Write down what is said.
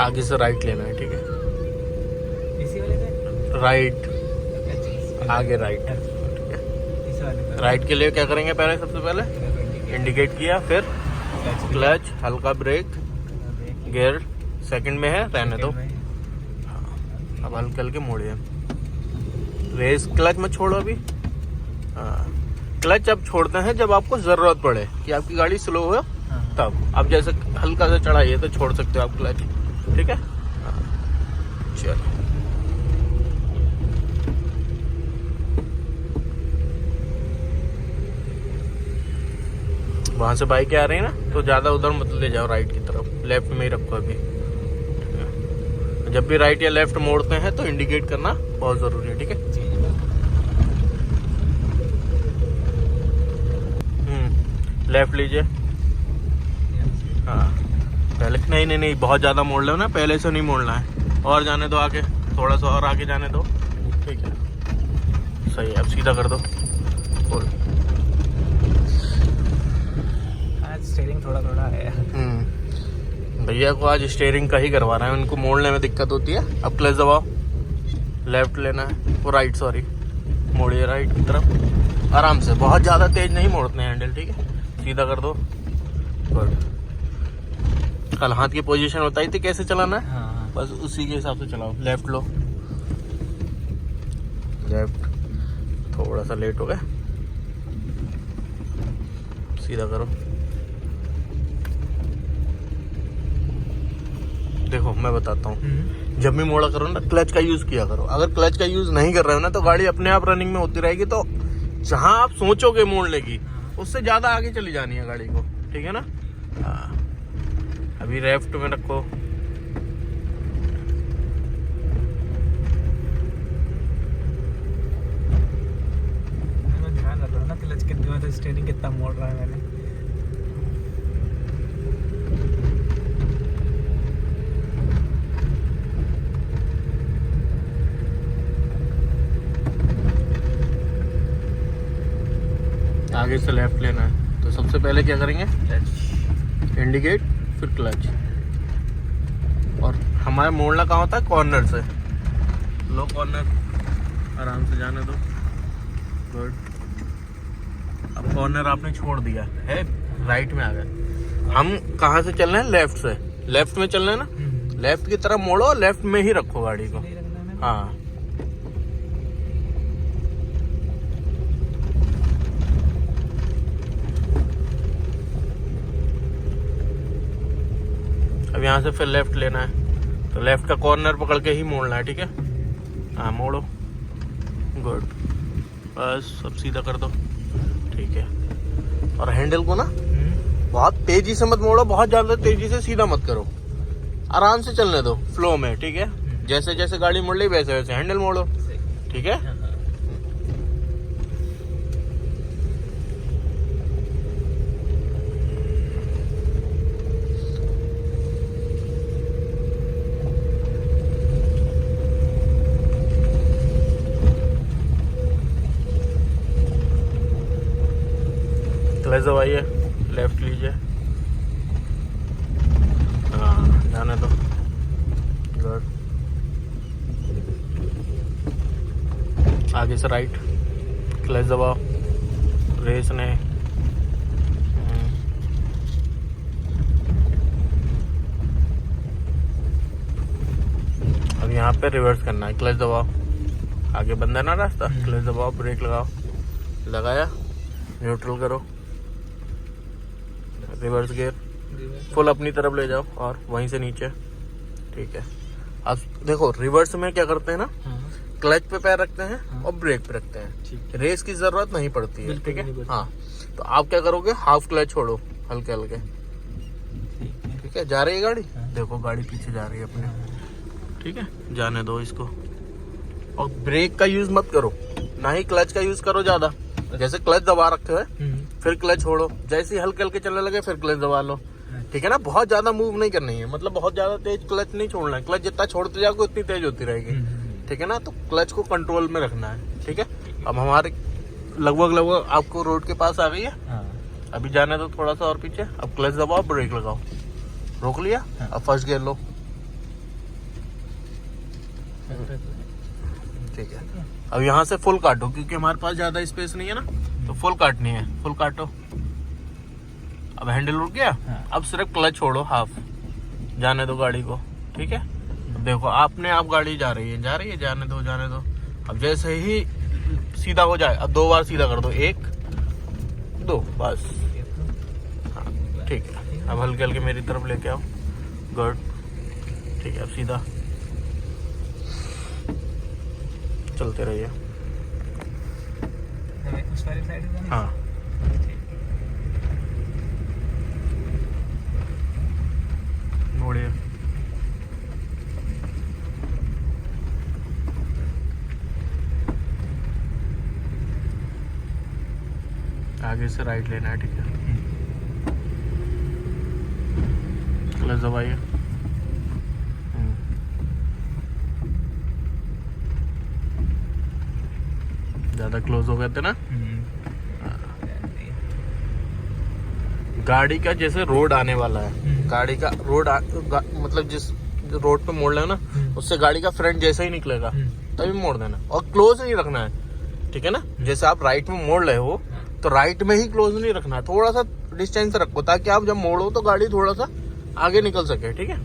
आगे से राइट लेना है, ठीक है। इसी वाले से राइट, आगे राइट, ठीक है। इस वाले पे राइट के लिए क्या करेंगे, पहले सबसे पहले इंडिकेट किया, फिर क्लच, हल्का ब्रेक, गियर सेकंड में है, रहने दो। अब हल्के हल्के मोड़िए, रेस क्लच मत छोड़ो अभी। हाँ, क्लच अब छोड़ते हैं जब आपको जरूरत पड़े कि आपकी गाड़ी स्लो हो, तब आप जैसे हल्का सा चढ़ाइए तो छोड़ सकते हो आप क्लच, ठीक है। हाँ, चलो वहां से बाइकें आ रही है ना, तो ज्यादा उधर मत ले जाओ, राइट की तरफ, लेफ्ट में ही रखो अभी। जब भी राइट या लेफ्ट मोड़ते हैं तो इंडिकेट करना बहुत जरूरी है, ठीक है। लेफ्ट लीजिए। हाँ, पहले नहीं बहुत ज्यादा मोड़ लो ना, पहले से नहीं मोड़ना है, और जाने दो आगे, थोड़ा सा और आगे जाने दो, ठीक है। सही है, अब सीधा कर दो। स्टीयरिंग थोड़ा थोड़ा है। भैया को आज स्टीयरिंग का ही करवाना है, उनको मोड़ने में दिक्कत होती है। अब क्लच दबाओ, लेफ्ट लेना है, वो राइट, सॉरी, मोड़िए राइट की तरफ, आराम से, बहुत ज़्यादा तेज नहीं मोड़ते हैं हैंडल, ठीक है। सीधा कर दो, गुड। कल हाथ की पोजीशन बताई थी कैसे चलाना है, हाँ। बस उसी के हिसाब से चलाओ। लेफ्ट लो, लेफ्ट, थोड़ा सा लेट हो गया, सीधा करो। देखो मैं बताता हूँ, जब भी मोड़ा करो ना, क्लच का यूज किया करो। अगर क्लच का यूज नहीं कर रहे हो ना, तो गाड़ी अपने आप रनिंग में होती रहेगी, तो जहां आप सोचोगे मोड़ने की, उससे ज्यादा आगे चली जानी है गाड़ी को, ठीक है ना। अभी लेफ्ट में रखो, ध्यान रखो ना क्लच कितनी मतलब स्टीयरिंग कितना मोड़ रहा है मैंने। आगे से लेफ्ट लेना है, तो सबसे पहले क्या करेंगे, इंडिकेट, फिर क्लच। और हमारा मोड़ना कहाँ होता है, कॉर्नर से। लो कॉर्नर, आराम से जाने दो, गुड। अब कॉर्नर आपने छोड़ दिया है, राइट में आ गए। हम कहाँ से चल रहे हैं, लेफ्ट से। लेफ्ट में चल रहे हैं ना, लेफ्ट की तरफ मोड़ो, लेफ्ट में ही रखो गाड़ी को। हाँ, अब यहाँ से फिर लेफ्ट लेना है, तो लेफ्ट का कॉर्नर पकड़ के ही मोड़ना है, ठीक है। हाँ, मोड़ो, गुड, बस अब सीधा कर दो, ठीक है। और हैंडल को ना बहुत तेजी से मत मोड़ो, बहुत ज्यादा तेजी से सीधा मत करो, आराम से चलने दो, फ्लो में, ठीक है। जैसे जैसे गाड़ी मुड़ रही वैसे वैसे हैंडल मोड़ो, ठीक है। क्लच दबाइए, लेफ्ट लीजिए, हाँ, जाने दो, गुड। आगे से राइट, क्लच दबाओ, रेस ने, अब यहाँ पे रिवर्स करना है, क्लच दबाओ, आगे बंद है ना रास्ता, क्लच दबाओ, ब्रेक लगाओ, लगाया, न्यूट्रल करो, रिवर्स गियर, फुल अपनी तरफ ले जाओ, और वहीं से नीचे, ठीक है। अब देखो रिवर्स में क्या करते हैं ना, क्लच पे पैर रखते हैं और ब्रेक पे रखते हैं, रेस की जरूरत नहीं पड़ती है, ठीक है। हाँ, तो आप क्या करोगे, हाफ क्लच छोड़ो, हल्के हल्के, ठीक है। जा रही है गाड़ी, देखो गाड़ी पीछे जा रही है अपने, ठीक है, जाने दो इसको। और ब्रेक का यूज मत करो, ना ही क्लच का यूज करो ज्यादा। जैसे क्लच दबा रखे है, फिर क्लच छोड़ो, जैसे ही हल्के हल्के चलने लगे फिर क्लच दबा लो, ठीक है ना। बहुत ज्यादा मूव नहीं करनी है, मतलब बहुत ज्यादा तेज क्लच नहीं छोड़ना है, क्लच जितना छोड़ते जाओगे उतनी तेज होती रहेगी, ठीक है ना। तो क्लच को कंट्रोल में रखना है, ठीक है। अब हमारे लगभग आपको रोड के पास आ गई है, अभी जाने दो थोड़ा सा और पीछे। अब क्लच दबाओ, ब्रेक लगाओ, रोक लिया, अब फर्स्ट गियर लो, ठीक है, अब यहाँ से फुल काटो क्योंकि हमारे पास ज्यादा स्पेस नहीं है ना, तो फुल काटनी है, फुल काटो। अब हैंडल रुक गया, अब सिर्फ क्लच छोड़ो, हाफ जाने दो गाड़ी को। ठीक है, अब देखो आपने आप गाड़ी जा रही है, जाने दो जाने दो। अब जैसे ही सीधा हो जाए, अब 2 बार सीधा कर दो, 1 2 बस। हाँ ठीक है, अब हल्के हल्के मेरी तरफ लेके आओ, गुड। ठीक है, अब सीधा चलते रहिए। उस वाली साइड है ना? हाँ मोड़िए, आगे से राइट लेना है। ठीक है, क्लच दबाइए। ज्यादा क्लोज हो गए थे ना। गाड़ी का जैसे रोड आने वाला है, गाड़ी का रोड मतलब जिस रोड पे मोड़ लेना ना, उससे गाड़ी का फ्रंट जैसे ही निकलेगा तभी मोड़ देना, और क्लोज नहीं रखना है। ठीक है ना, जैसे आप राइट में मोड़ रहे हो तो राइट में ही क्लोज नहीं रखना है, थोड़ा सा डिस्टेंस रखो ताकि आप जब मोड़ो तो गाड़ी थोड़ा सा आगे निकल सके। ठीक है,